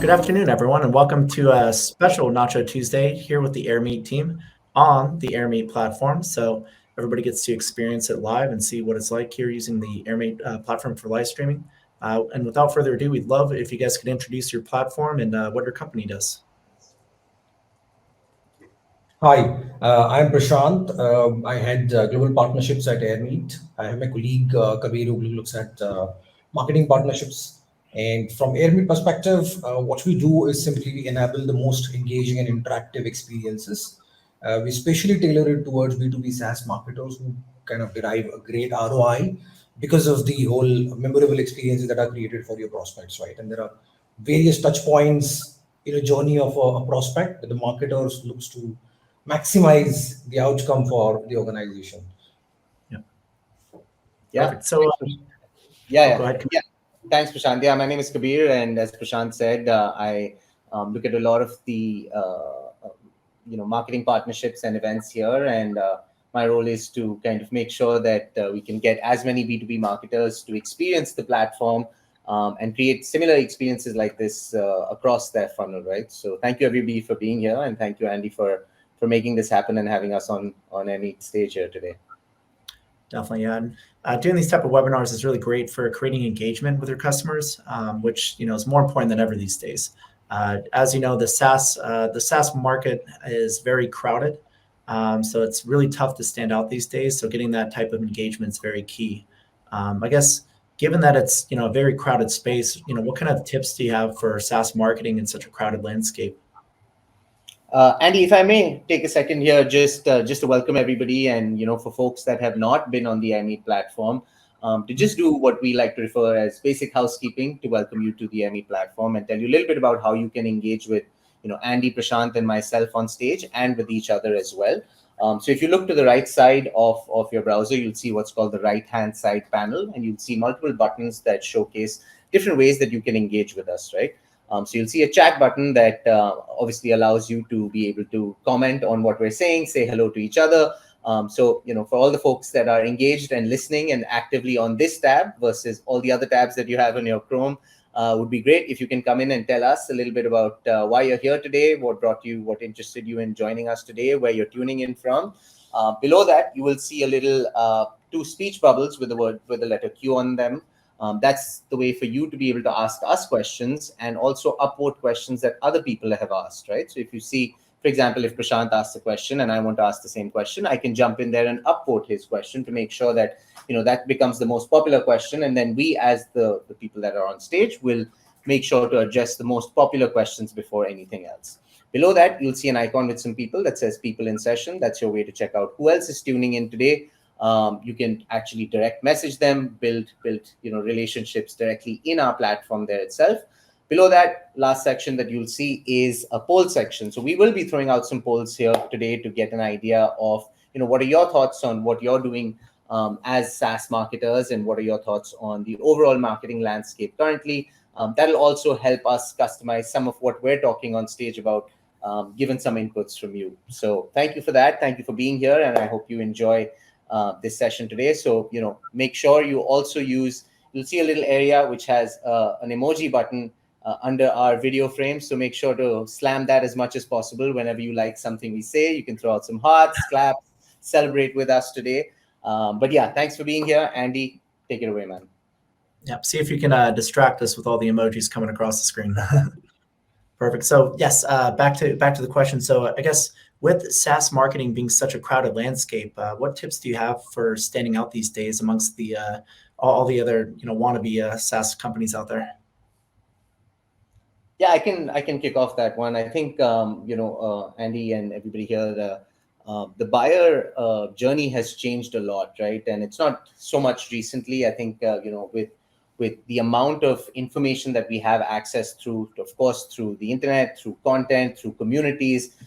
Good afternoon, everyone, and welcome to a special Nacho Tuesday here with the Airmeet team on the Airmeet platform. So everybody gets to experience it live and see what it's like here using the Airmeet platform for live streaming. And without further ado, we'd love if you guys could introduce your platform and what your company does. Hi, I'm Prashant. I head global partnerships at Airmeet. I have my colleague Kabir who looks at marketing partnerships. And from Airmeet perspective, what we do is simply enable the most engaging and interactive experiences. We specially tailor it towards B2B SaaS marketers who kind of derive a great ROI because of the whole memorable experiences that are created for your prospects, right? And there are various touch points in a journey of a prospect that the marketers looks to maximize the outcome for the organization. Yeah. Perfect. So, go ahead. Yeah. Thanks, Prashant. Yeah, my name is Kabir, and as Prashant said, I look at a lot of the marketing partnerships and events here, and my role is to kind of make sure that we can get as many B2B marketers to experience the platform and create similar experiences like this across their funnel, right? So thank you everybody for being here, and thank you, Andy, for making this happen and having us on any stage here today. Definitely, yeah. And doing these type of webinars is really great for creating engagement with your customers, which is more important than ever these days. As you know, the SaaS market is very crowded, so it's really tough to stand out these days. So getting that type of engagement is very key. I guess given that it's a very crowded space, what kind of tips do you have for SaaS marketing in such a crowded landscape? Andy, if I may take a second here, just to welcome everybody, and for folks that have not been on the Airmeet platform, to just do what we like to refer as basic housekeeping to welcome you to the Airmeet platform and tell you a little bit about how you can engage with Andy, Prashant, and myself on stage and with each other as well. So if you look to the right side of your browser, you'll see what's called the right-hand side panel, and you'll see multiple buttons that showcase different ways that you can engage with us, right? So you'll see a chat button that obviously allows you to be able to comment on what we're saying, say hello to each other. So, for all the folks that are engaged and listening and actively on this tab versus all the other tabs that you have on your Chrome, would be great if you can come in and tell us a little bit about why you're here today, what interested you in joining us today, where you're tuning in from. Below that, you will see a little two speech bubbles with the letter Q on them. That's the way for you to be able to ask us questions and also upvote questions that other people have asked, right? So if you see, for example, if Prashant asks a question and I want to ask the same question, I can jump in there and upvote his question to make sure that, that becomes the most popular question. And then we, as the people that are on stage, will make sure to address the most popular questions before anything else. Below that, you'll see an icon with some people that says people in session. That's your way to check out who else is tuning in today. You can actually direct message them, build relationships directly in our platform there itself. Below that, last section that you'll see is a poll section. So we will be throwing out some polls here today to get an idea of what are your thoughts on what you're doing as SaaS marketers, and what are your thoughts on the overall marketing landscape currently. That'll also help us customize some of what we're talking on stage about, given some inputs from you. So thank you for that. Thank you for being here, and I hope you enjoy this session today. So, make sure you also you'll see a little area which has an emoji button under our video frame. So make sure to slam that as much as possible whenever you like something we say. You can throw out some hearts, claps, celebrate with us today. But yeah, thanks for being here. Andy, take it away, man. Yeah, see if you can distract us with all the emojis coming across the screen. Perfect. So yes, back to the question. So I guess with SaaS marketing being such a crowded landscape, what tips do you have for standing out these days amongst the all the other wannabe SaaS companies out there? Yeah, I can kick off that one. I think Andy and everybody here, the buyer journey has changed a lot, right? And it's not so much recently. I think with the amount of information that we have access through, of course, through the internet, through content, through communities,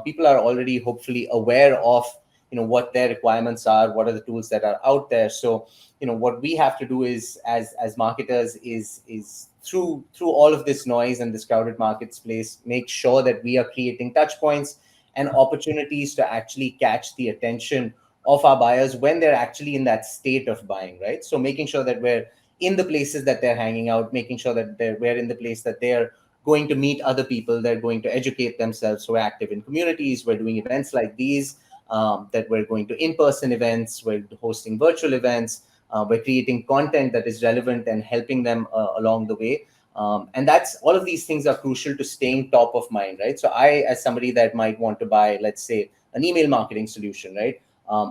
people are already hopefully aware of what their requirements are, what are the tools that are out there. So what we have to do is as marketers is through all of this noise and this crowded marketplace, make sure that we are creating touch points and opportunities to actually catch the attention of our buyers when they're actually in that state of buying, right? So making sure that we're in the places that they're hanging out, making sure that we're in the place that they're going to meet other people. They're going to educate themselves. So we're active in communities. We're doing events like these, that we're going to in-person events. We're hosting virtual events. We're creating content that is relevant and helping them along the way. And that's all of these things are crucial to staying top of mind, right? So I, as somebody that might want to buy, let's say, an email marketing solution, right?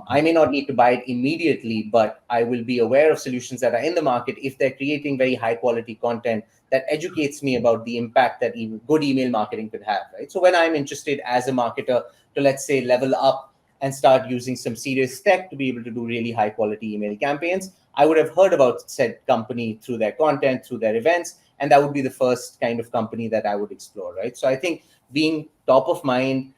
I may not need to buy it immediately, but I will be aware of solutions that are in the market if they're creating very high quality content that educates me about the impact that even good email marketing could have, right? So when I'm interested as a marketer to, let's say, level up and start using some serious tech to be able to do really high quality email campaigns, I would have heard about said company through their content, through their events, and that would be the first kind of company that I would explore, right? So I think being top of mind,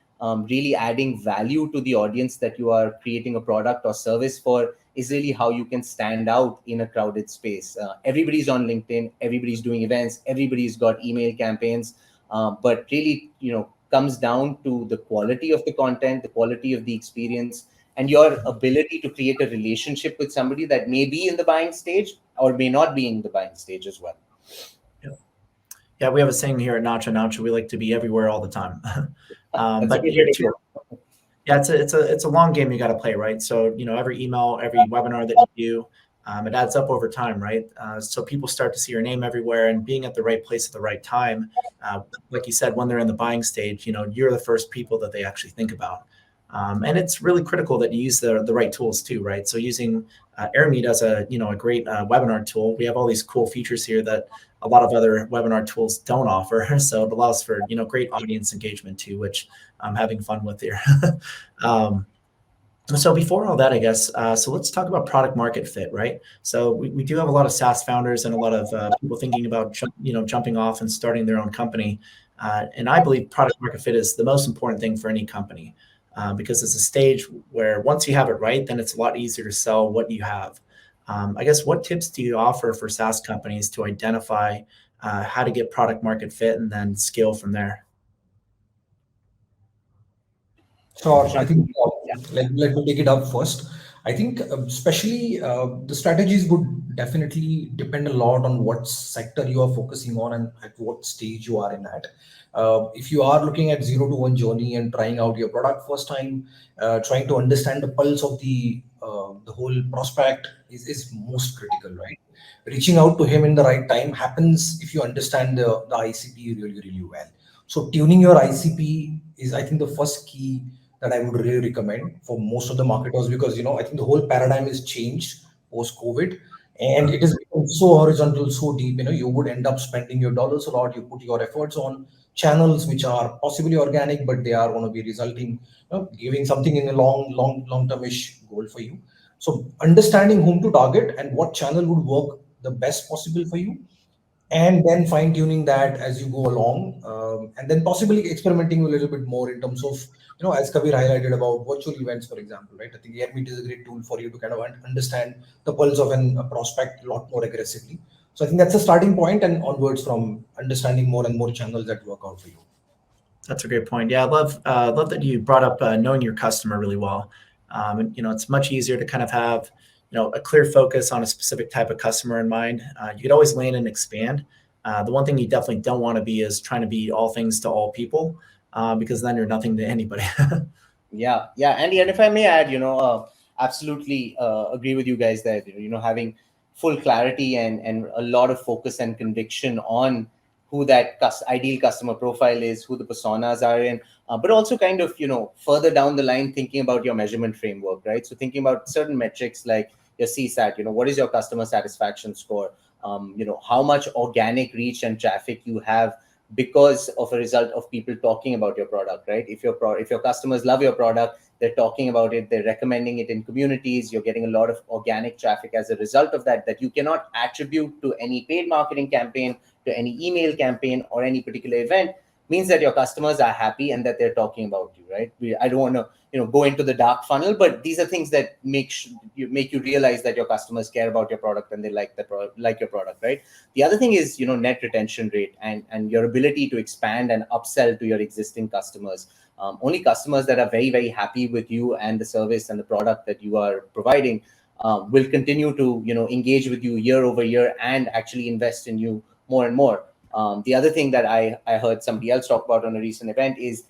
really adding value to the audience that you are creating a product or service for is really how you can stand out in a crowded space. Everybody's on LinkedIn, everybody's doing events, everybody's got email campaigns, but really, comes down to the quality of the content, the quality of the experience, and your ability to create a relationship with somebody that may be in the buying stage or may not be in the buying stage as well. Yeah, we have a saying here at NachoNacho, we like to be everywhere all the time. But yeah, it's a long game you got to play, right? So, every email, every webinar that you do, it adds up over time, right? So people start to see your name everywhere, and being at the right place at the right time, like you said, when they're in the buying stage, you're the first people that they actually think about. And it's really critical that you use the right tools too, right? So using Airmeet as a great webinar tool, we have all these cool features here that a lot of other webinar tools don't offer. So it allows for great audience engagement too, which I'm having fun with here. So before all that, I guess, so let's talk about product market fit, right? So we do have a lot of SaaS founders and a lot of people thinking about jumping off and starting their own company. And I believe product market fit is the most important thing for any company. Because it's a stage where once you have it right, then it's a lot easier to sell what you have. I guess, what tips do you offer for SaaS companies to identify how to get product market fit and then scale from there? Sure. I think let me take it up first. I think especially the strategies would definitely depend a lot on what sector you are focusing on and at what stage you are in at. If you are looking at 0 to 1 journey and trying out your product first time, trying to understand the pulse of the whole prospect is most critical, right? Reaching out to him in the right time happens if you understand the ICP really, really well. So tuning your ICP is, I think, the first key that I would really recommend for most of the marketers, because I think the whole paradigm is changed post COVID, and it has become so horizontal, so deep. You would end up spending your dollars a lot. You put your efforts on channels which are possibly organic, but they are going to be resulting, giving something in a long termish goal for you. So understanding whom to target and what channel would work the best possible for you, and then fine tuning that as you go along, and then possibly experimenting a little bit more in terms of, as Kabir highlighted about virtual events, for example, right? I think Airmeet is a great tool for you to kind of understand the pulse of a prospect a lot more aggressively. So I think that's a starting point, and onwards from understanding more and more channels that work out for you. That's a great point. Yeah, I love that you brought up knowing your customer really well. And it's much easier to kind of have a clear focus on a specific type of customer in mind. You could always land and expand. The one thing you definitely don't want to be is trying to be all things to all people, because then you're nothing to anybody. Yeah, Andy, and if I may add, absolutely agree with you guys that having full clarity and a lot of focus and conviction on who that ideal customer profile is, who the personas are in, but also kind of further down the line thinking about your measurement framework, right? So thinking about certain metrics like your CSAT, what is your customer satisfaction score? How much organic reach and traffic you have because of a result of people talking about your product, right? If your customers love your product, they're talking about it, they're recommending it in communities, you're getting a lot of organic traffic as a result of that you cannot attribute to any paid marketing campaign, to any email campaign or any particular event, means that your customers are happy and that they're talking about you, right? I don't want to go into the dark funnel, but these are things that make you realize that your customers care about your product and they like your product, right? The other thing is net retention rate and your ability to expand and upsell to your existing customers. Only customers that are very, very happy with you and the service and the product that you are providing will continue to engage with you year over year and actually invest in you more and more. The other thing that I heard somebody else talk about on a recent event is,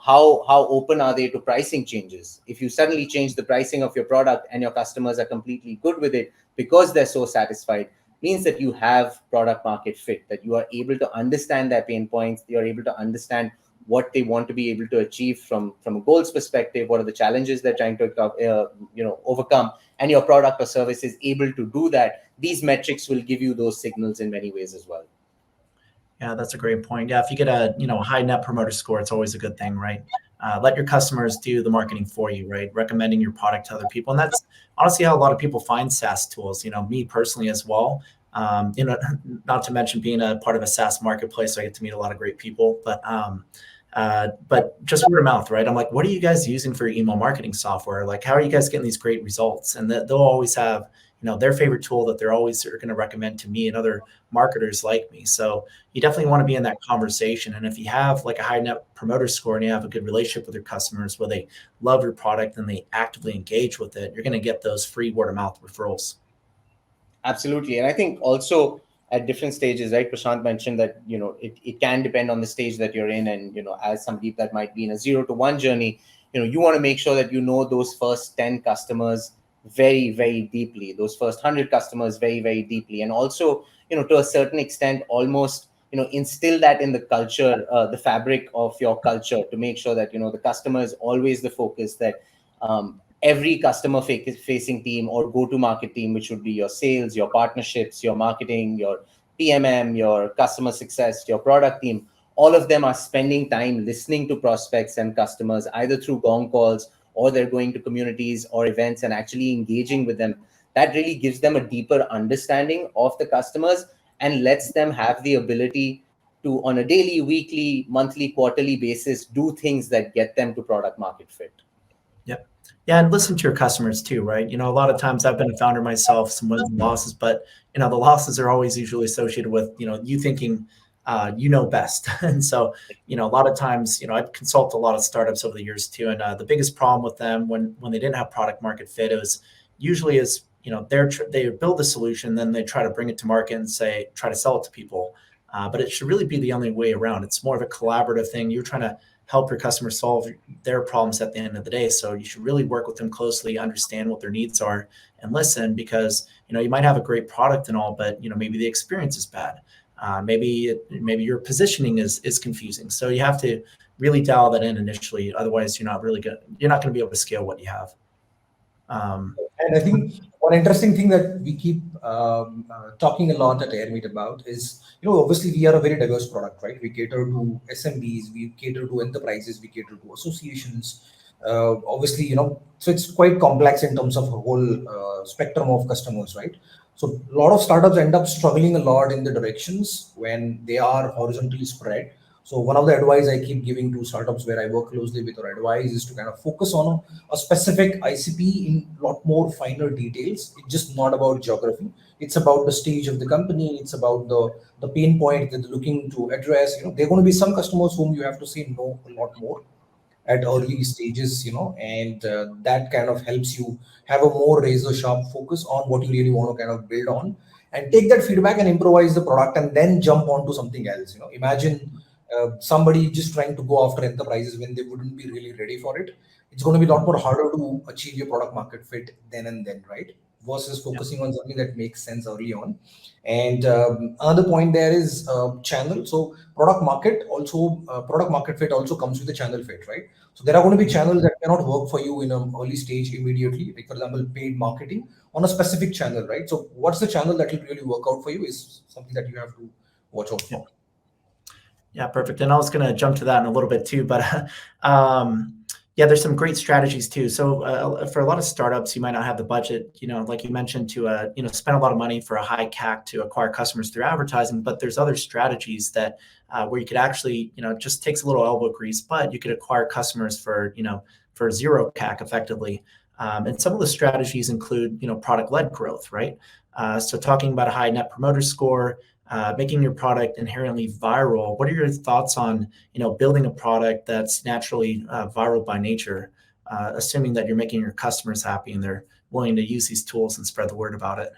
how open are they to pricing changes? If you suddenly change the pricing of your product and your customers are completely good with it because they're so satisfied, means that you have product market fit, that you are able to understand their pain points, you're able to understand what they want to be able to achieve from a goals perspective, what are the challenges they're trying to overcome, and your product or service is able to do that. These metrics will give you those signals in many ways as well. Yeah, that's a great point. Yeah, if you get a high net promoter score, it's always a good thing, right? Let your customers do the marketing for you, right? Recommending your product to other people, and that's honestly how a lot of people find SaaS tools. Me personally as well. Not to mention being a part of a SaaS marketplace, so I get to meet a lot of great people. But just word of mouth, right? I'm like, what are you guys using for your email marketing software? Like, how are you guys getting these great results? And they'll always have their favorite tool that they're always going to recommend to me and other marketers like me. So you definitely want to be in that conversation. And if you have like a high net promoter score and you have a good relationship with your customers where they love your product and they actively engage with it, you're going to get those free word of mouth referrals. Absolutely. And I think also at different stages, right? Prashant mentioned that, it can depend on the stage that you're in. And, as somebody that might be in a 0 to 1 journey, you want to make sure that those first 10 customers very, very deeply, those first 100 customers very, very deeply. And also, to a certain extent, almost, instill that in the culture, the fabric of your culture, to make sure that, the customer is always the focus, that every customer facing team or go-to-market team, which would be your sales, your partnerships, your marketing, your PMM, your customer success, your product team, all of them are spending time listening to prospects and customers, either through gong calls or they're going to communities or events and actually engaging with them. That really gives them a deeper understanding of the customers and lets them have the ability to, on a daily, weekly, monthly, quarterly basis, do things that get them to product market fit. Yep. Yeah, and listen to your customers too, right? A lot of times I've been a founder myself, some wins and losses, but the losses are always usually associated with you thinking best. And so a lot of times I've consulted a lot of startups over the years too, and the biggest problem with them when they didn't have product market fit, it was usually they build a solution, then they try to bring it to market and try to sell it to people, but it should really be the only way around. It's more of a collaborative thing. You're trying to help your customers solve their problems at the end of the day. So you should really work with them closely, understand what their needs are, and listen, because you might have a great product and all, but maybe the experience is bad. Maybe your positioning is confusing. So you have to really dial that in initially. Otherwise, you're not going to be able to scale what you have. And I think one interesting thing that we keep talking a lot at Airmeet about is, obviously we are a very diverse product, right? We cater to SMBs, we cater to enterprises, we cater to associations. Obviously, so it's quite complex in terms of a whole spectrum of customers, right? So a lot of startups end up struggling a lot in the directions when they are horizontally spread. So one of the advice I keep giving to startups where I work closely with or advise is to kind of focus on a specific ICP in a lot more finer details. It's just not about geography. It's about the stage of the company. It's about the pain point that they're looking to address. There are going to be some customers whom you have to say no a lot more at early stages, and that kind of helps you have a more razor sharp focus on what you really want to kind of build on, and take that feedback and improvise the product and then jump onto something else. Imagine somebody just trying to go after enterprises when they wouldn't be really ready for it. It's going to be a lot more harder to achieve your product market fit then and then, right? Versus focusing on something that makes sense early on. And another point there is channel. So product market fit also comes with a channel fit, right? So there are going to be channels that cannot work for you in an early stage immediately, like for example, paid marketing on a specific channel, right? So what's the channel that will really work out for you is something that you have to watch out for. Yeah, perfect. And I was going to jump to that in a little bit too, but yeah, there's some great strategies too. So for a lot of startups, you might not have the budget, like you mentioned, to spend a lot of money for a high CAC to acquire customers through advertising. But there's other strategies that where you could actually, it just takes a little elbow grease, but you could acquire customers for zero CAC effectively. And some of the strategies include, product-led growth, right? So talking about a high net promoter score, making your product inherently viral. What are your thoughts on, building a product that's naturally viral by nature, assuming that you're making your customers happy and they're willing to use these tools and spread the word about it?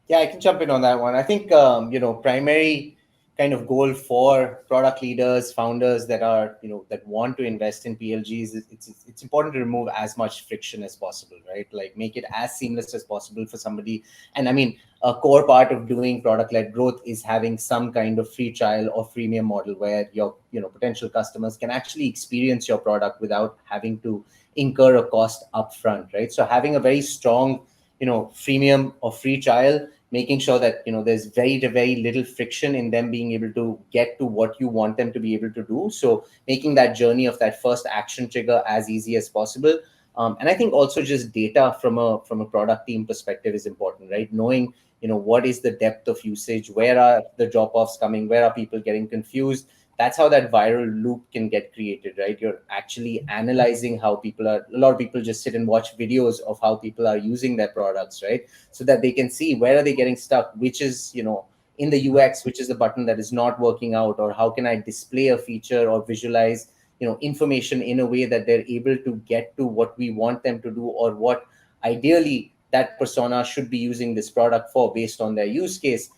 Yeah, I can jump in on that one. I think primary kind of goal for product leaders, founders that are that want to invest in PLGs is it's important to remove as much friction as possible, right? Like make it as seamless as possible for somebody. And I mean, a core part of doing product-led growth is having some kind of free trial or freemium model where your potential customers can actually experience your product without having to incur a cost upfront, right? So having a very strong freemium or free trial, making sure that there's very little friction in them being able to get to what you want them to be able to do. So making that journey of that first action trigger as easy as possible. And I think also just data from a product team perspective is important, right? Knowing what is the depth of usage, where are the drop-offs coming, where are people getting confused. That's how that viral loop can get created, right? You're actually analyzing how people are. A lot of people just sit and watch videos of how people are using their products, right? So that they can see where are they getting stuck, which is in the UX, which is the button that is not working out, or how can I display a feature or visualize information in a way that they're able to get to what we want them to do, or what ideally that persona should be using this product for based on their use case.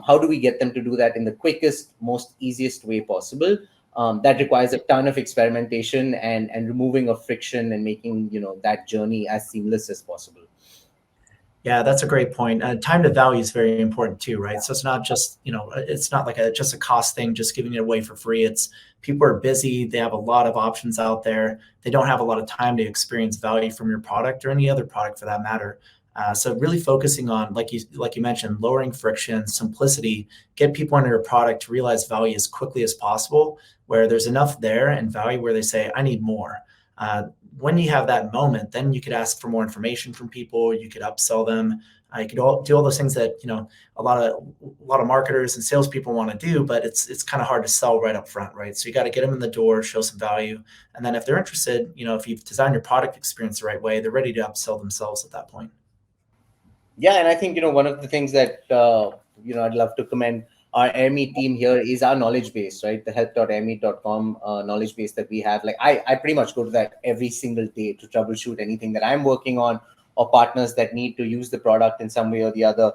How do we get them to do that in the quickest, most easiest way possible? That requires a ton of experimentation and removing of friction and making that journey as seamless as possible. Yeah, that's a great point. Time to value is very important too, right? So it's not just, it's not like just a cost thing, just giving it away for free. It's people are busy. They have a lot of options out there. They don't have a lot of time to experience value from your product or any other product for that matter. So really focusing on, like you mentioned, lowering friction, simplicity, get people into your product to realize value as quickly as possible, where there's enough there and value where they say, I need more. When you have that moment, then you could ask for more information from people. You could upsell them. You could do all those things that a lot of marketers and salespeople want to do, but it's kind of hard to sell right up front, right? So you got to get them in the door, show some value, and then if they're interested, if you've designed your product experience the right way, they're ready to upsell themselves at that point. Yeah, and I think one of the things that I'd love to commend our Airmeet team here is our knowledge base, right? The help.airmeet.com knowledge base that we have. Like I pretty much go to that every single day to troubleshoot anything that I'm working on, or partners that need to use the product in some way or the other.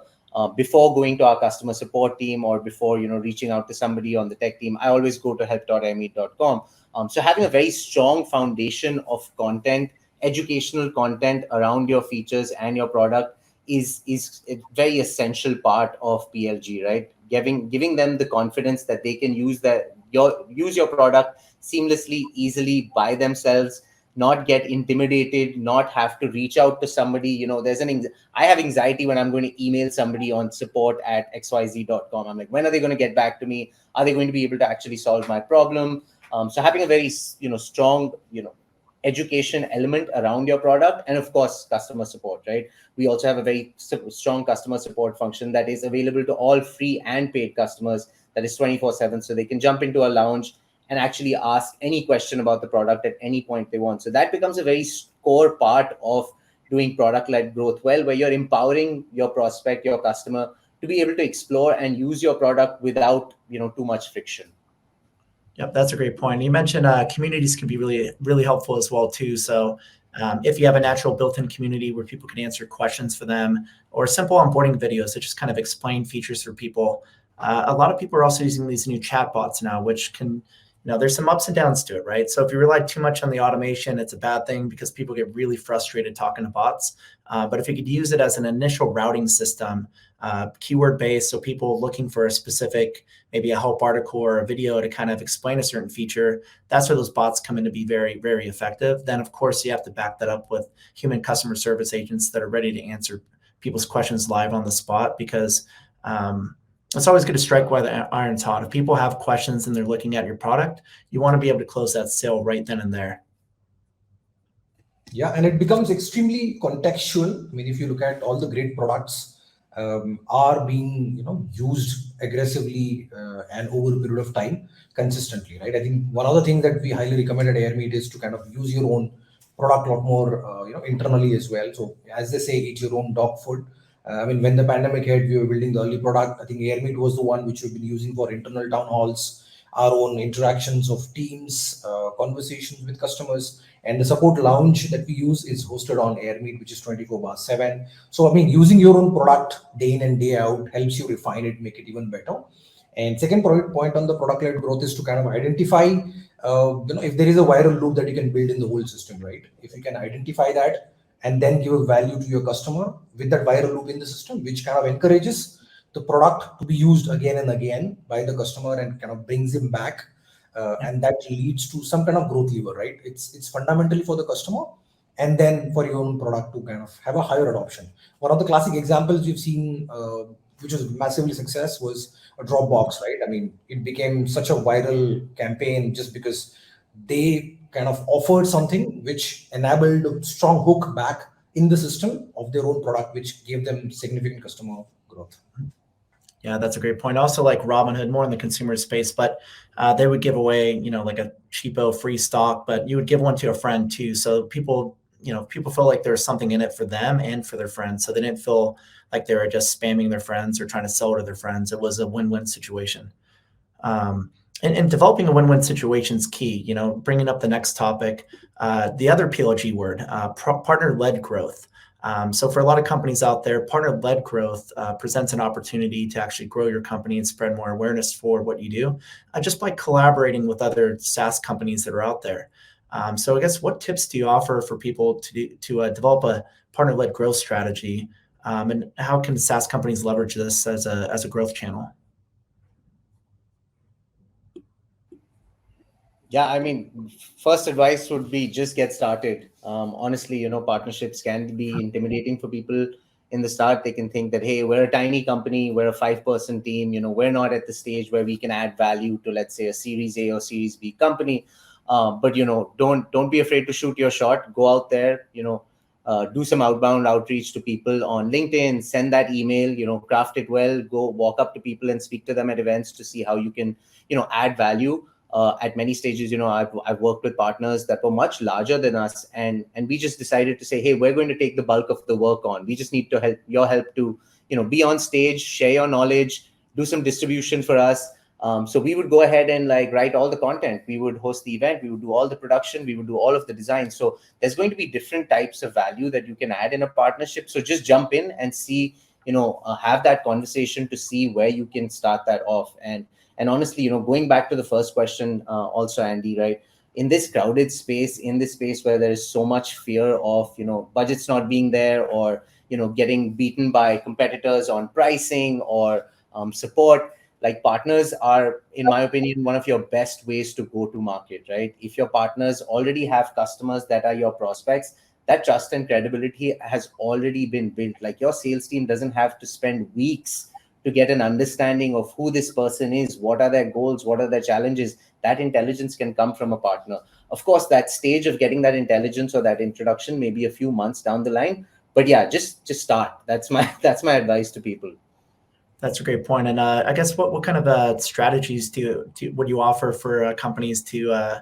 Before going to our customer support team, or before reaching out to somebody on the tech team, I always go to help.airmeet.com. So having a very strong foundation of content, educational content around your features and your product is a very essential part of PLG, right? Giving them the confidence that they can use your product seamlessly, easily by themselves, not get intimidated, not have to reach out to somebody. I have anxiety when I'm going to email somebody on support@xyz.com. I'm like, when are they going to get back to me? Are they going to be able to actually solve my problem? So having a very strong education element around your product, and of course customer support, right? We also have a very strong customer support function that is available to all free and paid customers, that is 24/7, so they can jump into a lounge and actually ask any question about the product at any point they want. So that becomes a very core part of doing product-led growth well, where you're empowering your prospect, your customer, to be able to explore and use your product without too much friction. Yep, that's a great point. You mentioned communities can be really, really helpful as well too. So if you have a natural built-in community where people can answer questions for them, or simple onboarding videos that just kind of explain features for people. A lot of people are also using these new chatbots now, which can, there's some ups and downs to it, right? So if you rely too much on the automation, it's a bad thing because people get really frustrated talking to bots. But if you could use it as an initial routing system, keyword based, so people looking for a specific, maybe a help article or a video to kind of explain a certain feature, that's where those bots come in to be very, very effective. Then, of course, you have to back that up with human customer service agents that are ready to answer people's questions live on the spot, because it's always good to strike while the iron's hot. If people have questions and they're looking at your product, you want to be able to close that sale right then and there. Yeah, and it becomes extremely contextual. I mean, if you look at all the great products are being used aggressively and over a period of time consistently, right? I think one other thing that we highly recommend at Airmeet is to kind of use your own product a lot more internally as well. So as they say, eat your own dog food. I mean, when the pandemic hit, we were building the early product. I think Airmeet was the one which we've been using for internal town halls, our own interactions of teams, conversations with customers. And the support lounge that we use is hosted on Airmeet, which is 24/7. So, I mean, using your own product day in and day out helps you refine it, make it even better. And second point on the product-led growth is to kind of identify, if there is a viral loop that you can build in the whole system, right? If you can identify that and then give a value to your customer with that viral loop in the system, which kind of encourages the product to be used again and again by the customer and kind of brings him back. And that leads to some kind of growth lever, right? It's fundamentally for the customer and then for your own product to kind of have a higher adoption. One of the classic examples we've seen, which was massively success, was a Dropbox, right? I mean, it became such a viral campaign just because they kind of offered something which enabled a strong hook back in the system of their own product, which gave them significant customer growth. Yeah, that's a great point. Also, like Robinhood, more in the consumer space, but they would give away, like a cheapo free stock, but you would give one to a friend too. So people feel like there's something in it for them and for their friends. So they didn't feel like they were just spamming their friends or trying to sell to their friends. It was a win-win situation. And developing a win-win situation is key. Bringing up the next topic, the other PLG word, partner-led growth. So for a lot of companies out there, partner-led growth presents an opportunity to actually grow your company and spread more awareness for what you do, just by collaborating with other SaaS companies that are out there. So I guess, what tips do you offer for people to develop a partner-led growth strategy, and how can SaaS companies leverage this as a growth channel? Yeah, I mean, first advice would be just get started. Honestly, partnerships can be intimidating for people in the start. They can think that, hey, we're a tiny company, we're a 5-person team, we're not at the stage where we can add value to, let's say, a Series A or Series B company. But don't be afraid to shoot your shot. Go out there, do some outbound outreach to people on LinkedIn, send that email, craft it well, go walk up to people and speak to them at events to see how you can, add value. At many stages, I've worked with partners that were much larger than us, and we just decided to say, hey, we're going to take the bulk of the work on. We just need your help to, be on stage, share your knowledge, do some distribution for us. So we would go ahead and write all the content. We would host the event. We would do all the production. We would do all of the design. So there's going to be different types of value that you can add in a partnership. So just jump in and see, have that conversation to see where you can start that off. And honestly, going back to the first question, also, Andy, right? In this crowded space, in this space where there is so much fear of, budgets not being there, or, getting beaten by competitors on pricing or support, partners are, in my opinion, one of your best ways to go to market, right? If your partners already have customers that are your prospects, that trust and credibility has already been built. Your sales team doesn't have to spend weeks to get an understanding of who this person is, what are their goals, what are their challenges. That intelligence can come from a partner. Of course, that stage of getting that intelligence or that introduction may be a few months down the line, but yeah, just start. That's my advice to people. That's a great point. And I guess what kind of strategies would you offer for companies to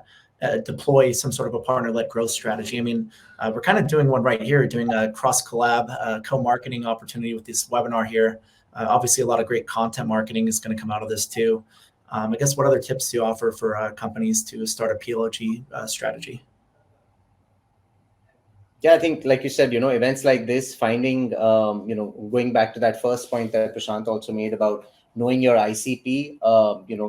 deploy some sort of a partner-led growth strategy? I mean, we're kind of doing one right here, doing a cross-collab co-marketing opportunity with this webinar here. Obviously, a lot of great content marketing is going to come out of this too. I guess, what other tips do you offer for companies to start a PLG strategy? Yeah, I think, like you said, events like this, finding, going back to that first point that Prashant also made about knowing your ICP,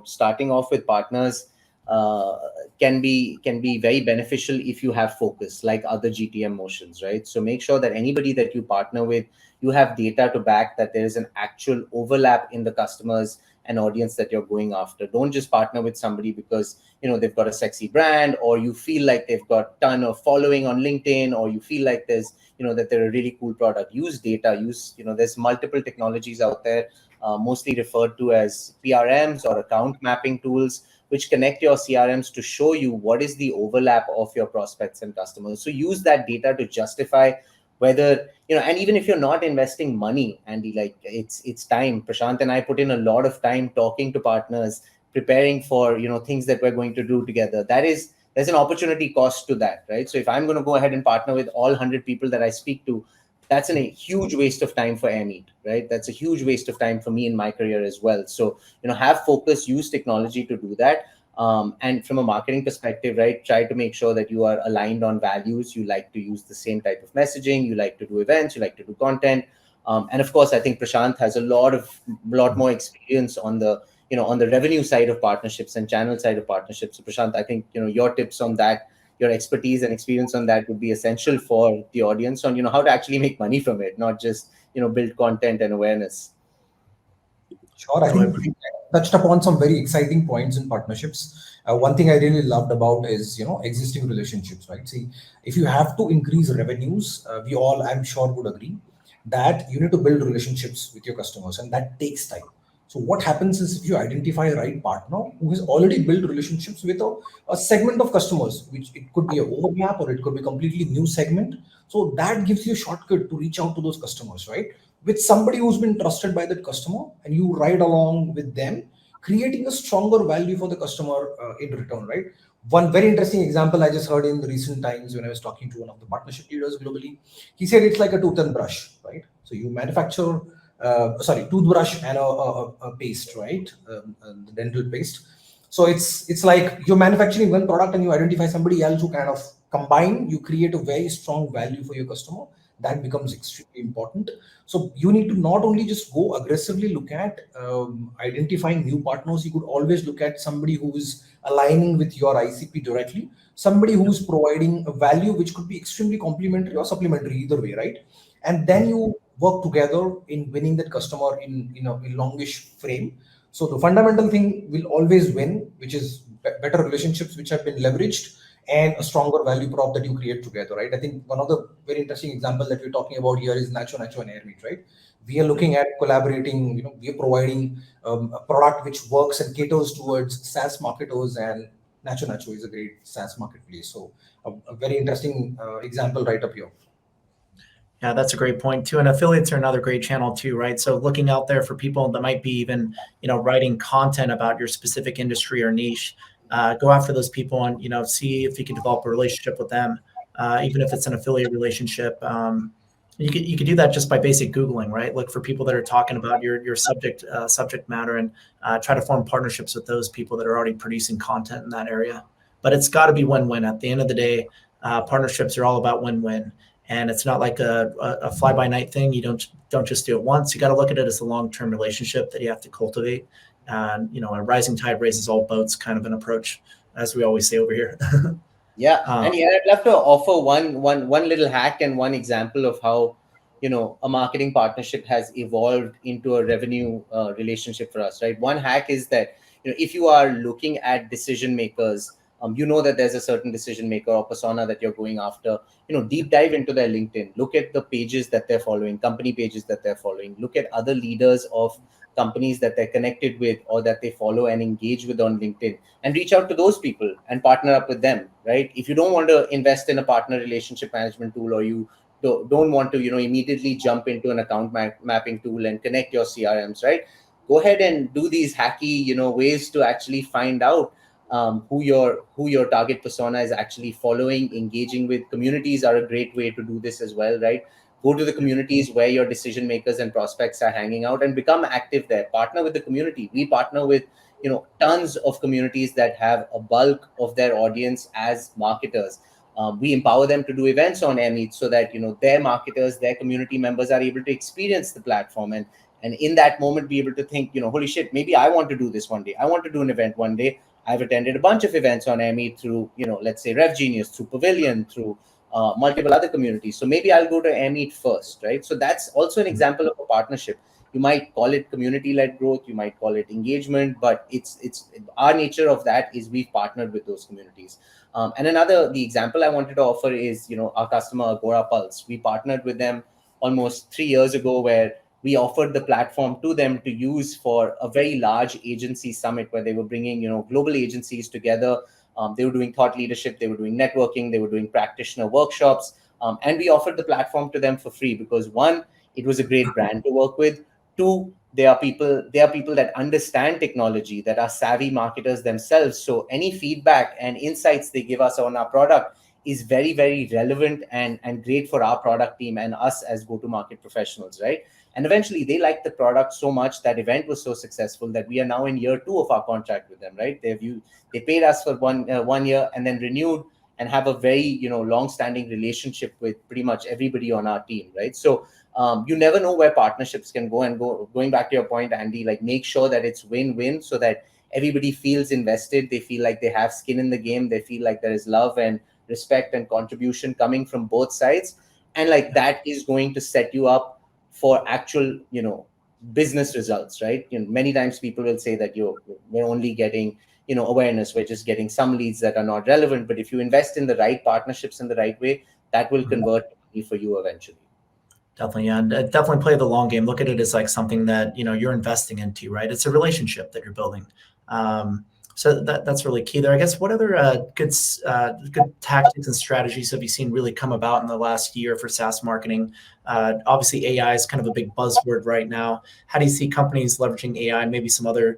starting off with partners can be very beneficial if you have focus, like other GTM motions, right? So make sure that anybody that you partner with, you have data to back that there is an actual overlap in the customers and audience that you're going after. Don't just partner with somebody because they've got a sexy brand, or you feel like they've got a ton of following on LinkedIn, or you feel like there's that they're a really cool product. Use data. There's multiple technologies out there, mostly referred to as PRMs or account mapping tools, which connect your CRMs to show you what is the overlap of your prospects and customers. So use that data to justify whether, and even if you're not investing money, Andy, it's time. Prashant and I put in a lot of time talking to partners, preparing for, things that we're going to do together. There's an opportunity cost to that, right? So if I'm going to go ahead and partner with all 100 people that I speak to, that's a huge waste of time for Airmeet, right? That's a huge waste of time for me in my career as well. So, have focus, use technology to do that. And from a marketing perspective, right, try to make sure that you are aligned on values. You like to use the same type of messaging. You like to do events. You like to do content. And of course, I think Prashant has a lot more experience on the on the revenue side of partnerships and channel side of partnerships. So Prashant, I think your tips on that, your expertise and experience on that would be essential for the audience on how to actually make money from it, not just build content and awareness. Sure, I think we touched upon some very exciting points in partnerships. One thing I really loved about is existing relationships, right? See, if you have to increase revenues, we all, I'm sure, would agree that you need to build relationships with your customers, and that takes time. So what happens is if you identify a right partner who has already built relationships with a segment of customers, which it could be an overlap or it could be a completely new segment. So that gives you a shortcut to reach out to those customers, right? With somebody who's been trusted by that customer, and you ride along with them, creating a stronger value for the customer in return, right? One very interesting example I just heard in the recent times when I was talking to one of the partnership leaders globally. He said it's like a tooth and brush, right? So you manufacture, toothbrush and a paste, right? The dental paste. So it's like you're manufacturing one product and you identify somebody else who kind of combine, you create a very strong value for your customer. That becomes extremely important. So you need to not only just go aggressively look at identifying new partners, you could always look at somebody who is aligning with your ICP directly, somebody who's providing a value which could be extremely complementary or supplementary, either way, right? And then you work together in winning that customer in a longish frame. So the fundamental thing will always win, which is better relationships which have been leveraged and a stronger value prop that you create together, right? I think one of the very interesting example that we're talking about here is NachoNacho and Airmeet, right? We are looking at collaborating, we are providing a product which works and caters towards SaaS marketers, and NachoNacho is a great SaaS marketplace. So a very interesting example right up here. Yeah, that's a great point too. And affiliates are another great channel too, right? So looking out there for people that might be even, writing content about your specific industry or niche, go after those people and, see if you can develop a relationship with them, even if it's an affiliate relationship. You could do that just by basic Googling, right? Look for people that are talking about your subject matter and try to form partnerships with those people that are already producing content in that area. But it's got to be win-win. At the end of the day, partnerships are all about win-win. And it's not like a fly-by-night thing. You don't just do it once. You got to look at it as a long-term relationship that you have to cultivate. And a rising tide raises all boats kind of an approach, as we always say over here. Yeah, and I'd love to offer one little hack and one example of how a marketing partnership has evolved into a revenue relationship for us, right? One hack is that if you are looking at decision makers, that there's a certain decision maker or persona that you're going after, deep dive into their LinkedIn, look at the pages that they're following, company pages that they're following, look at other leaders of companies that they're connected with or that they follow and engage with on LinkedIn, and reach out to those people and partner up with them, right? If you don't want to invest in a partner relationship management tool, or you don't want to immediately jump into an account mapping tool and connect your CRMs, right? Go ahead and do these hacky ways to actually find out who your target persona is actually following, engaging with. Communities are a great way to do this as well, right? Go to the communities where your decision makers and prospects are hanging out and become active there. Partner with the community. We partner with tons of communities that have a bulk of their audience as marketers. We empower them to do events on Airmeet so that their marketers, their community members are able to experience the platform and in that moment be able to think, holy shit, maybe I want to do this one day. I want to do an event one day. I've attended a bunch of events on Airmeet through, let's say Rev Genius, through Pavilion, through multiple other communities. So maybe I'll go to Airmeet first, right? So that's also an example of a partnership. You might call it community-led growth, you might call it engagement, but it's our nature of that is we've partnered with those communities. And the example I wanted to offer is, our customer Agora Pulse. We partnered with them almost 3 years ago, where we offered the platform to them to use for a very large agency summit where they were bringing, global agencies together. They were doing thought leadership, they were doing networking, they were doing practitioner workshops. And we offered the platform to them for free because, one, it was a great brand to work with. Two, they are people that understand technology, that are savvy marketers themselves. So any feedback and insights they give us on our product is very, very relevant and great for our product team and us as go-to-market professionals, right? And eventually they liked the product so much, that event was so successful, that we are now in year 2 of our contract with them, right? They paid us for 1 year and then renewed, and have a very, long-standing relationship with pretty much everybody on our team, right? So you never know where partnerships can go. And going back to your point, Andy, like, make sure that it's win-win, so that everybody feels invested. They feel like they have skin in the game. They feel like there is love and respect and contribution coming from both sides. And like, that is going to set you up for actual, business results, right? Many times people will say that we're only getting, awareness. We're just getting some leads that are not relevant. But if you invest in the right partnerships in the right way, that will convert for you eventually. Definitely, yeah. And definitely play the long game. Look at it as like something that, you're investing into, right? It's a relationship that you're building. So that's really key there. I guess, what other good tactics and strategies have you seen really come about in the last year for SaaS marketing? Obviously, AI is kind of a big buzzword right now. How do you see companies leveraging AI and maybe some other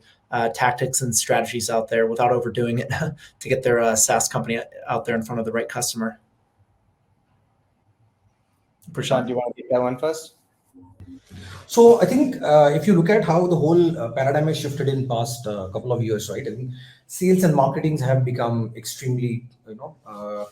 tactics and strategies out there without overdoing it to get their SaaS company out there in front of the right customer? Prashant, do you want to take that one first? So I think if you look at how the whole paradigm has shifted in past couple of years, right? I think sales and marketing have become extremely,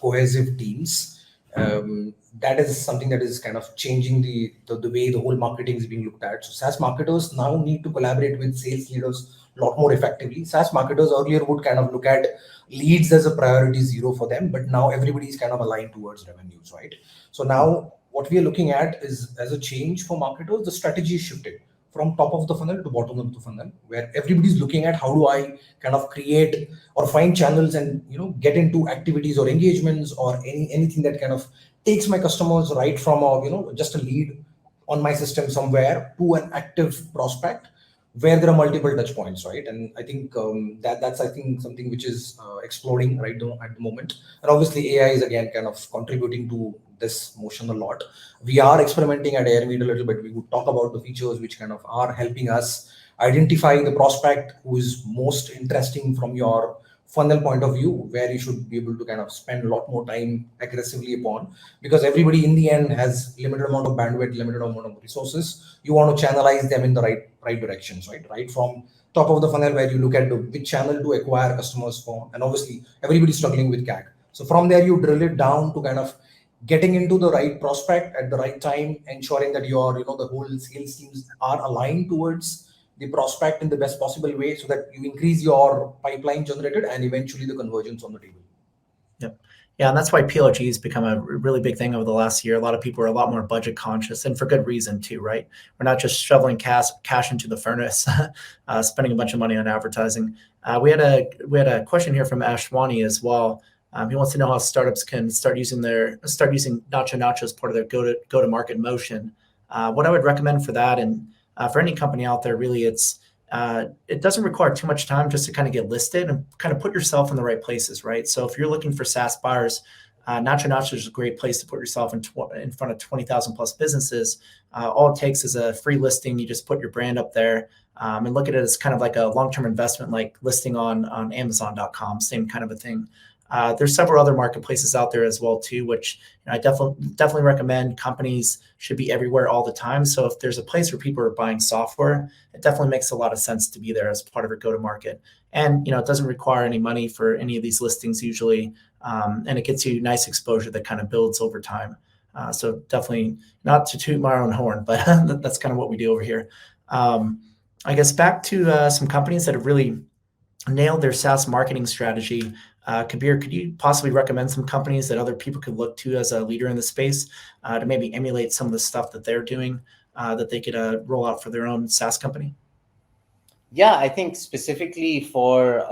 cohesive teams. That is something that is kind of changing the way the whole marketing is being looked at. So SaaS marketers now need to collaborate with sales leaders a lot more effectively. SaaS marketers earlier would kind of look at leads as a priority 0 for them, but now everybody is kind of aligned towards revenues, right? So now what we are looking at is, as a change for marketers, the strategy is shifted from top of the funnel to bottom of the funnel, where everybody's looking at how do I kind of create or find channels and get into activities or engagements or anything that kind of takes my customers right from just a lead on my system somewhere to an active prospect where there are multiple touch points, right? And I think that's I think something which is exploding right now at the moment. And obviously AI is again kind of contributing to this motion a lot. We are experimenting at Airmeet a little bit. We would talk about the features which kind of are helping us identify the prospect who is most interesting from your funnel point of view, where you should be able to kind of spend a lot more time aggressively upon, because everybody in the end has limited amount of bandwidth, limited amount of resources. You want to channelize them in the right directions, right from top of the funnel, where you look at which channel to acquire customers for, and obviously everybody's struggling with CAC. So from there you drill it down to kind of getting into the right prospect at the right time, ensuring that your the whole sales teams are aligned towards the prospect in the best possible way, so that you increase your pipeline generated and eventually the conversions on the table. Yep. Yeah, and that's why PLG has become a really big thing over the last year. A lot of people are a lot more budget conscious, and for good reason too, right? We're not just shoveling cash into the furnace, spending a bunch of money on advertising. We had a question here from Ashwani as well. He wants to know how startups can start using NachoNacho as part of their go to market motion. What I would recommend for that, and for any company out there, really, it doesn't require too much time just to kind of get listed and kind of put yourself in the right places, right? So if you're looking for SaaS buyers, NachoNacho is a great place to put yourself in front of 20,000 plus businesses. All it takes is a free listing. You just put your brand up there, and look at it as kind of like a long-term investment, like listing on Amazon.com, same kind of a thing. There's several other marketplaces out there as well too, which I definitely recommend. Companies should be everywhere all the time. So if there's a place where people are buying software, it definitely makes a lot of sense to be there as part of your go-to-market. And it doesn't require any money for any of these listings usually, and it gets you nice exposure that kind of builds over time. So definitely, not to toot my own horn, but that's kind of what we do over here. I guess back to some companies that have really nailed their SaaS marketing strategy. Kabir, could you possibly recommend some companies that other people could look to as a leader in the space to maybe emulate some of the stuff that they're doing that they could roll out for their own SaaS company? Yeah, I think specifically for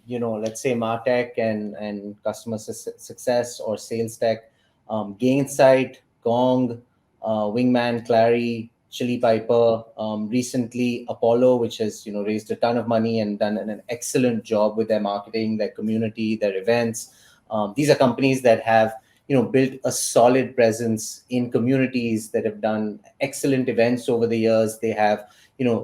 let's say MarTech and customer success or sales tech, Gainsight, Gong, Wingman, Clary, Chili Piper, recently Apollo, which has raised a ton of money and done an excellent job with their marketing, their community, their events. These are companies that have built a solid presence in communities, that have done excellent events over the years. They have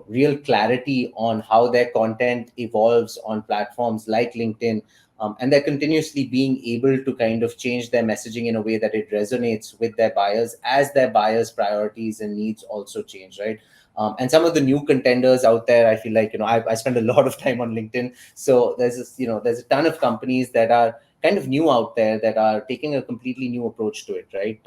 real clarity on how their content evolves on platforms like LinkedIn, And they're continuously being able to kind of change their messaging in a way that it resonates with their buyers as their buyers' priorities and needs also change, right? And some of the new contenders out there, I feel like, I spend a lot of time on LinkedIn. So there's there's a ton of companies that are kind of new out there that are taking a completely new approach to it, right?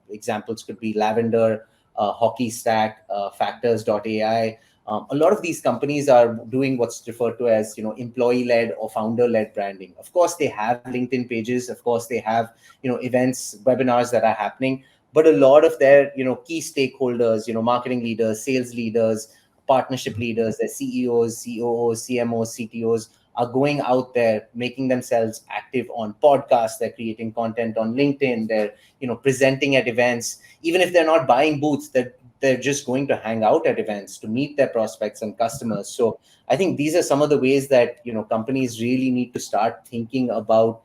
Examples could be Lavender, Hockey Stack, Factors.ai. A lot of these companies are doing what's referred to as, employee-led or founder-led branding. Of course, they have LinkedIn pages. Of course, they have, events, webinars that are happening. But a lot of their, key stakeholders, marketing leaders, sales leaders, partnership leaders, their CEOs, COOs, CMOs, CTOs are going out there, making themselves active on podcasts. They're creating content on LinkedIn. They're, presenting at events. Even if they're not buying booths, they're just going to hang out at events to meet their prospects and customers. So I think these are some of the ways that, companies really need to start thinking about.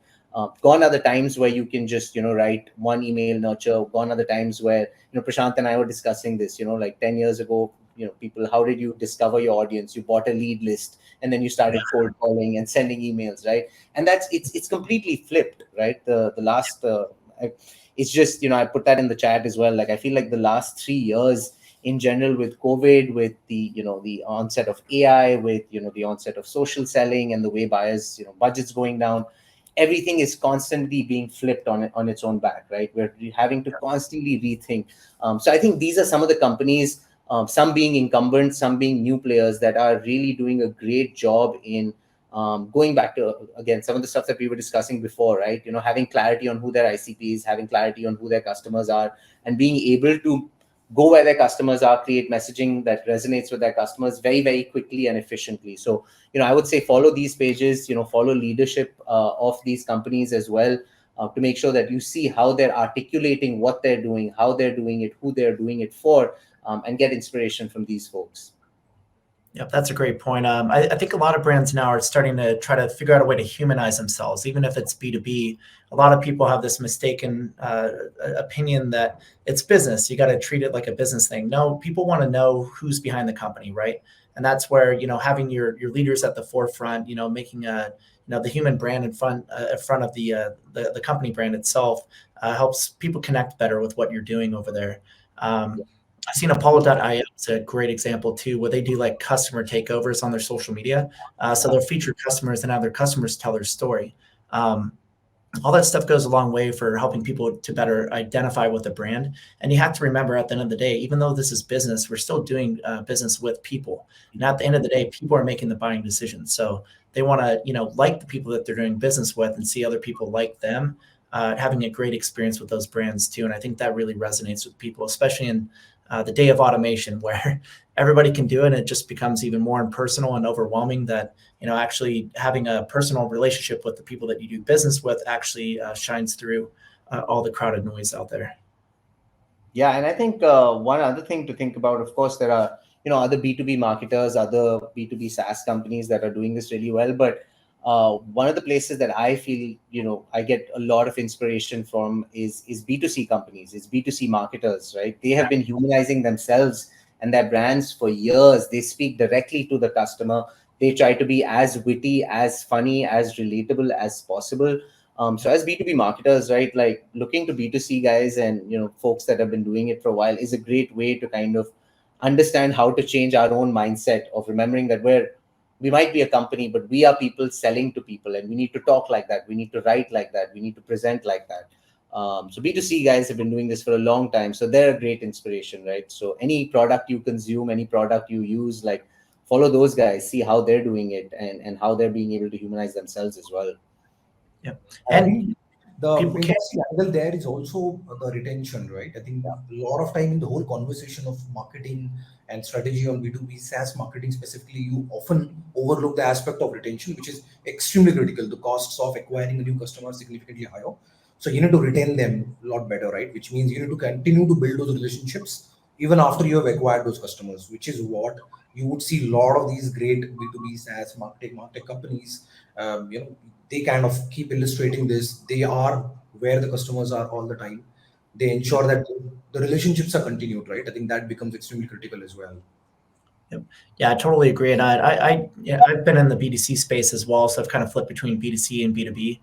Gone are the times where you can just, write one email nurture. Gone are the times where, Prashant and I were discussing this, like 10 years ago, people, how did you discover your audience? You bought a lead list and then you started cold calling and sending emails, right? And it's completely flipped, right? The last, it's just, I put that in the chat as well. Like, I feel like the last 3 years in general, with COVID, with the, the onset of AI, with, the onset of social selling and the way buyers, budgets going down, everything is constantly being flipped on its own back, right? We're having to constantly rethink. So I think these are some of the companies, some being incumbents, some being new players, that are really doing a great job in going back to, again, some of the stuff that we were discussing before, right? Having clarity on who their ICP is, having clarity on who their customers are, and being able to go where their customers are, create messaging that resonates with their customers very, very quickly and efficiently. So, I would say follow these pages, follow leadership of these companies as well, to make sure that you see how they're articulating what they're doing, how they're doing it, who they're doing it for, and get inspiration from these folks. Yep, that's a great point. I think a lot of brands now are starting to try to figure out a way to humanize themselves, even if it's B2B. A lot of people have this mistaken opinion that it's business. You got to treat it like a business thing. No, people want to know who's behind the company, right? And that's where, having your leaders at the forefront, making the human brand in front of the company brand itself helps people connect better with what you're doing over there. I've seen Apollo.io is a great example too, where they do like customer takeovers on their social media. So they'll feature customers and have their customers tell their story. All that stuff goes a long way for helping people to better identify with the brand. And you have to remember, at the end of the day, even though this is business, we're still doing business with people. And at the end of the day, people are making the buying decisions. So they want to, like the people that they're doing business with and see other people like them, having a great experience with those brands too. And I think that really resonates with people, especially in the day of automation, where everybody can do it, and it just becomes even more impersonal and overwhelming. That actually having a personal relationship with the people that you do business with actually shines through all the crowded noise out there. Yeah, and I think one other thing to think about, of course, there are other B2B marketers, other B2B SaaS companies that are doing this really well, but one of the places that I feel, I get a lot of inspiration from is B2C companies, is B2C marketers, right? They have been humanizing themselves and their brands for years. They speak directly to the customer. They try to be as witty, as funny, as relatable as possible. So as B2B marketers, right, like looking to B2C guys and, folks that have been doing it for a while is a great way to kind of understand how to change our own mindset of remembering that we might be a company, but we are people selling to people, and we need to talk like that. We need to write like that. We need to present like that. So B2C guys have been doing this for a long time. So they're a great inspiration, right? So any product you consume, any product you use, like follow those guys, see how they're doing it and how they're being able to humanize themselves as well. Yeah. And the biggest angle there is also the retention, right? I think a lot of time in the whole conversation of marketing and strategy on B2B SaaS marketing specifically, you often overlook the aspect of retention, which is extremely critical. The costs of acquiring a new customer are significantly higher. So you need to retain them a lot better, right? Which means you need to continue to build those relationships even after you have acquired those customers, which is what you would see a lot of these great B2B SaaS marketing companies, they kind of keep illustrating this. They are where the customers are all the time. They ensure that the relationships are continued, right? I think that becomes extremely critical as well. Yeah, I totally agree. And I've been in the B2C space as well, so I've kind of flipped between B2C and B2B.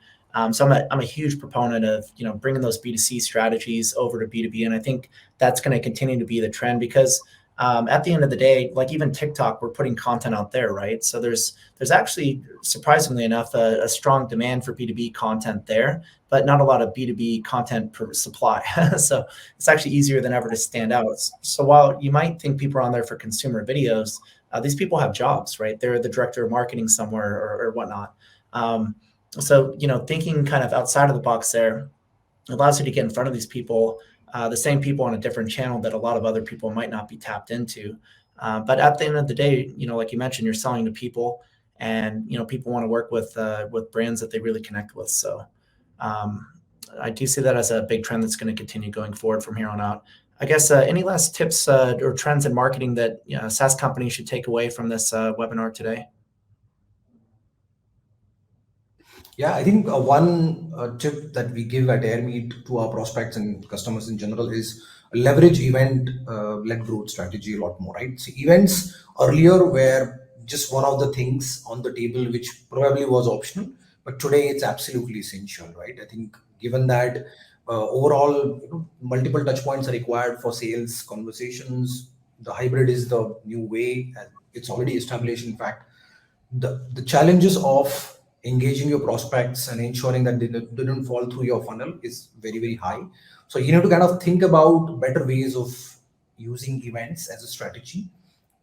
So I'm a huge proponent of bringing those B2C strategies over to B2B, and I think that's going to continue to be the trend because at the end of the day, like even TikTok, we're putting content out there, right? So there's actually surprisingly enough a strong demand for B2B content there, but not a lot of B2B content per supply. So it's actually easier than ever to stand out. So while you might think people are on there for consumer videos, these people have jobs, right? They're the director of marketing somewhere or whatnot. So thinking kind of outside of the box there allows you to get in front of these people, the same people on a different channel that a lot of other people might not be tapped into. But at the end of the day, like you mentioned, you're selling to people, and people want to work with brands that they really connect with. So I do see that as a big trend that's going to continue going forward from here on out. I guess any last tips or trends in marketing that SaaS companies should take away from this webinar today? Yeah, I think one tip that we give at Airmeet to our prospects and customers in general is leverage event-led growth strategy a lot more, right? So events earlier were just one of the things on the table, which probably was optional, but today it's absolutely essential, right? I think given that overall multiple touch points are required for sales conversations, the hybrid is the new way, and it's already established. In fact, the challenges of engaging your prospects and ensuring that they didn't fall through your funnel is very, very high. So you need to kind of think about better ways of using events as a strategy.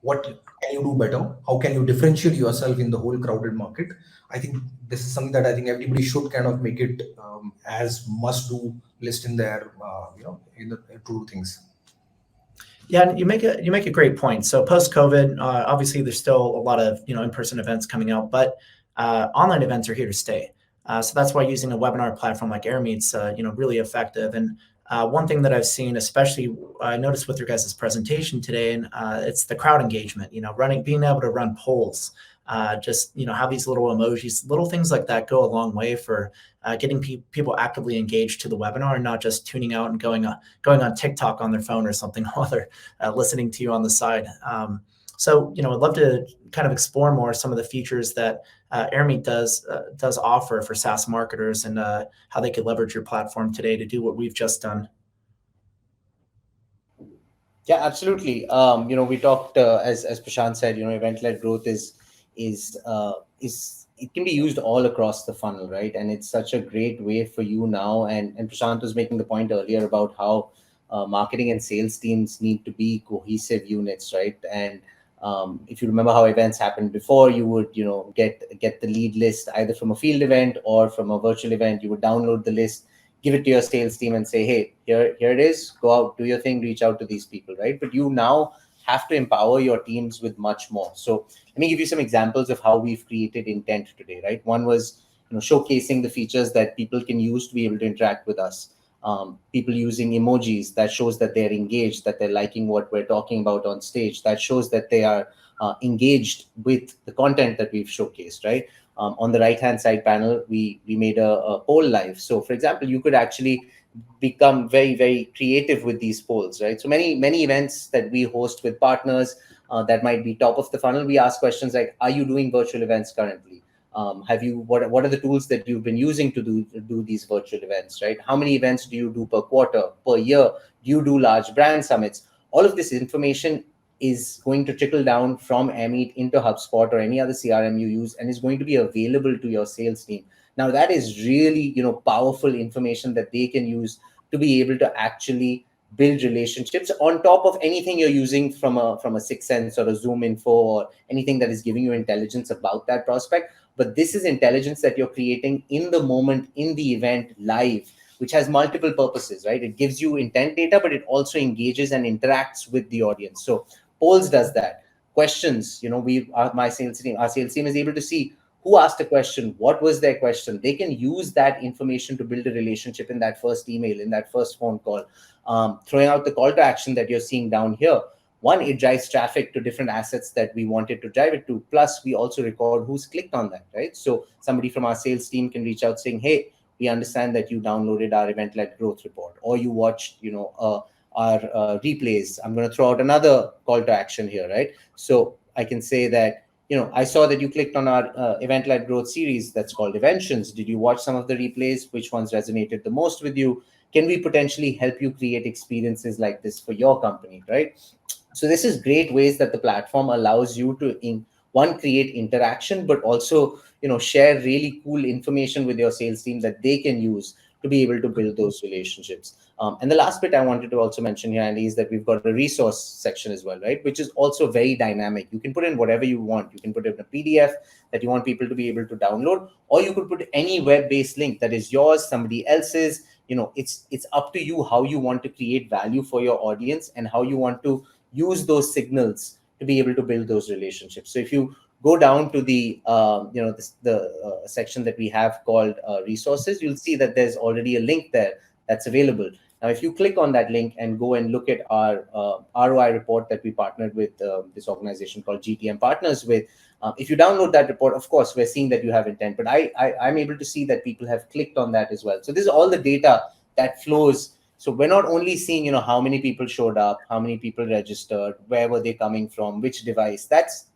What can you do better? How can you differentiate yourself in the whole crowded market? I think this is something that I think everybody should kind of make it as must do list in their in the to do things. Yeah, you make a great point. So post COVID, obviously there's still a lot of in-person events coming out, but online events are here to stay. So that's why using a webinar platform like Airmeet's really effective. And one thing that I've seen, especially I noticed with your guys' presentation today, and it's the crowd engagement. Being able to run polls, just have these little emojis, little things like that go a long way for getting people actively engaged to the webinar and not just tuning out and going on TikTok on their phone or something while they're listening to you on the side. So I'd love to kind of explore more some of the features that Airmeet does offer for SaaS marketers and how they could leverage your platform today to do what we've just done. Yeah, absolutely. We talked as Prashant said, event-led growth is it can be used all across the funnel, right? And it's such a great way for you now. And Prashant was making the point earlier about how marketing and sales teams need to be cohesive units, right? And if you remember how events happened before, you would get the lead list either from a field event or from a virtual event. You would download the list, give it to your sales team and say, hey, here it is, go out, do your thing, reach out to these people, right? But you now have to empower your teams with much more. So let me give you some examples of how we've created intent today, right? One was showcasing the features that people can use to be able to interact with us. People using emojis, that shows that they're engaged, that they're liking what we're talking about on stage. That shows that they are engaged with the content that we've showcased, right? On the right-hand side panel, we made a poll live. So for example, you could actually become very, very creative with these polls, right? So many events that we host with partners that might be top of the funnel, we ask questions like, are you doing virtual events currently? What are the tools that you've been using to do these virtual events, right? How many events do you do per quarter, per year? Do you do large brand summits? All of this information is going to trickle down from Airmeet into HubSpot or any other CRM you use, and is going to be available to your sales team. Now that is really, powerful information that they can use to be able to actually build relationships on top of anything you're using from a Sixth Sense or a Zoom info or anything that is giving you intelligence about that prospect. But this is intelligence that you're creating in the moment, in the event, live, which has multiple purposes, right? It gives you intent data, but it also engages and interacts with the audience. So polls does that. Questions, our sales team is able to see who asked a question, what was their question. They can use that information to build a relationship in that first email, in that first phone call. Throwing out the call to action that you're seeing down here. One, it drives traffic to different assets that we wanted to drive it to. Plus, we also record who's clicked on that, right? So somebody from our sales team can reach out saying, hey, we understand that you downloaded our event-led growth report, or you watched, replays, I'm going to throw out another call to action here, right? So I can say that, I saw that you clicked on our event-led growth series that's called Eventions. Did you watch some of the replays? Which ones resonated the most with you? Can we potentially help you create experiences like this for your company, right? So this is great ways that the platform allows you to create interaction, but also, share really cool information with your sales team that they can use to be able to build those relationships. And the last bit I wanted to also mention here, Andy, is that we've got a resource section as well, right? Which is also very dynamic. You can put in whatever you want. You can put in a PDF that you want people to be able to download, or you could put any web-based link that is yours, somebody else's. It's up to you how you want to create value for your audience and how you want to use those signals to be able to build those relationships. So if you go down to the section that we have called resources, you'll see that there's already a link there that's available. Now, if you click on that link and go and look at our ROI report that we partnered with this organization called GTM Partners with, if you download that report, of course, we're seeing that you have intent, but I'm able to see that people have clicked on that as well. So this is all the data that flows. So we're not only seeing, how many people showed up, how many people registered, where were they coming from, which device. That's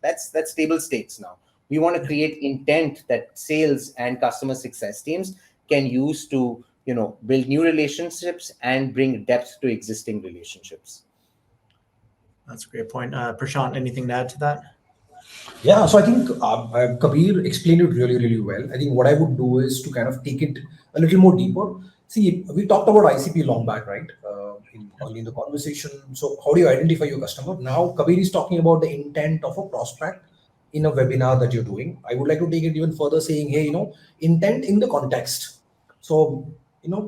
table stakes now. We want to create intent that sales and customer success teams can use to, build new relationships and bring depth to existing relationships. That's a great point. Prashant, anything to add to that? Yeah, so I think Kabir explained it really, really well. I think what I would do is to kind of take it a little more deeper. See, we talked about ICP long back, right? Early in the conversation. So how do you identify your customer? Now, Kabir is talking about the intent of a prospect in a webinar that you're doing. I would like to take it even further, saying, hey, intent in the context. So,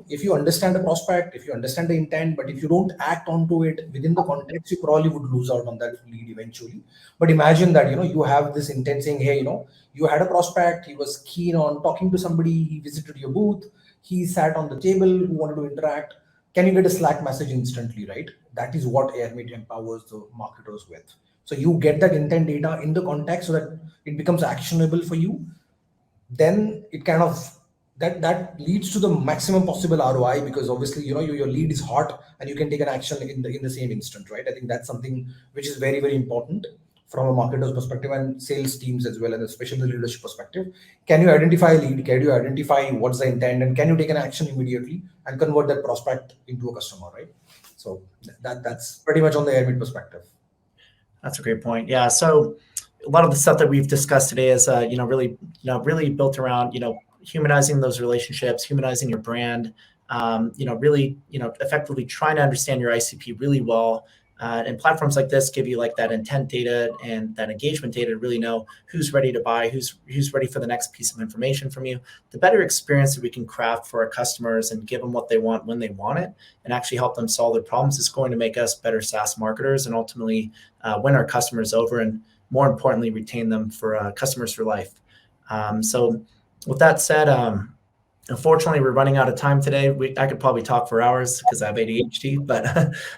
if you understand the prospect, if you understand the intent, but if you don't act onto it within the context, you probably would lose out on that lead eventually. But imagine that, you have this intent saying, hey, you had a prospect, he was keen on talking to somebody, he visited your booth, he sat on the table, who wanted to interact. Can you get a Slack message instantly, right? That is what Airmeet empowers the marketers with. So you get that intent data in the context so that it becomes actionable for you. Then it kind of that leads to the maximum possible ROI, because obviously your lead is hot and you can take an action in the same instant, right? I think that's something which is very, very important from a marketer's perspective and sales teams as well, and especially the leadership perspective. Can you identify a lead? Can you identify what's the intent, and can you take an action immediately and convert that prospect into a customer, right? So that's pretty much on the Airmeet perspective. That's a great point. Yeah. So a lot of the stuff that we've discussed today is, really built around, humanizing those relationships, humanizing your brand, really, effectively trying to understand your ICP really well. And platforms like this give you like that intent data and that engagement data to really know who's ready to buy, who's ready for the next piece of information from you. The better experience that we can craft for our customers and give them what they want when they want it, and actually help them solve their problems, is going to make us better SaaS marketers and ultimately win our customers over, and more importantly, retain them for customers for life. So with that said, unfortunately, we're running out of time today. I could probably talk for hours because I have ADHD, but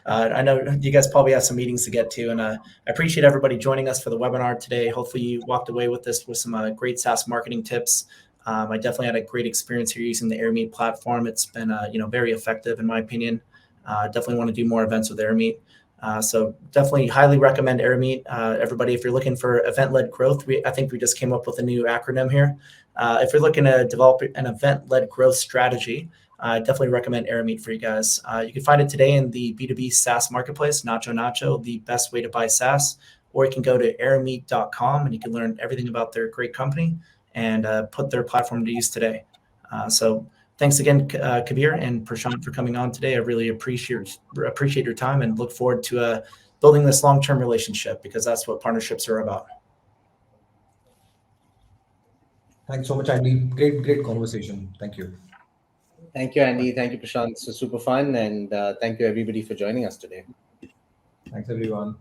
I know you guys probably have some meetings to get to. And I appreciate everybody joining us for the webinar today. Hopefully you walked away with this with some great SaaS marketing tips. I definitely had a great experience here using the Airmeet platform. It's been very effective in my opinion. Definitely want to do more events with Airmeet. So definitely highly recommend Airmeet. Everybody, if you're looking for event-led growth, I think we just came up with a new acronym here. If you're looking to develop an event-led growth strategy, I definitely recommend Airmeet for you guys. You can find it today in the B2B SaaS marketplace, NachoNacho, the best way to buy SaaS, or you can go to airmeet.com and you can learn everything about their great company and put their platform to use today. So thanks again, Kabir and Prashant, for coming on today. I really appreciate your time and look forward to building this long-term relationship, because that's what partnerships are about. Thanks so much, Andy. Great conversation. Thank you. Thank you, Andy. Thank you, Prashant. So super fun. And thank you, everybody, for joining us today. Thanks, everyone.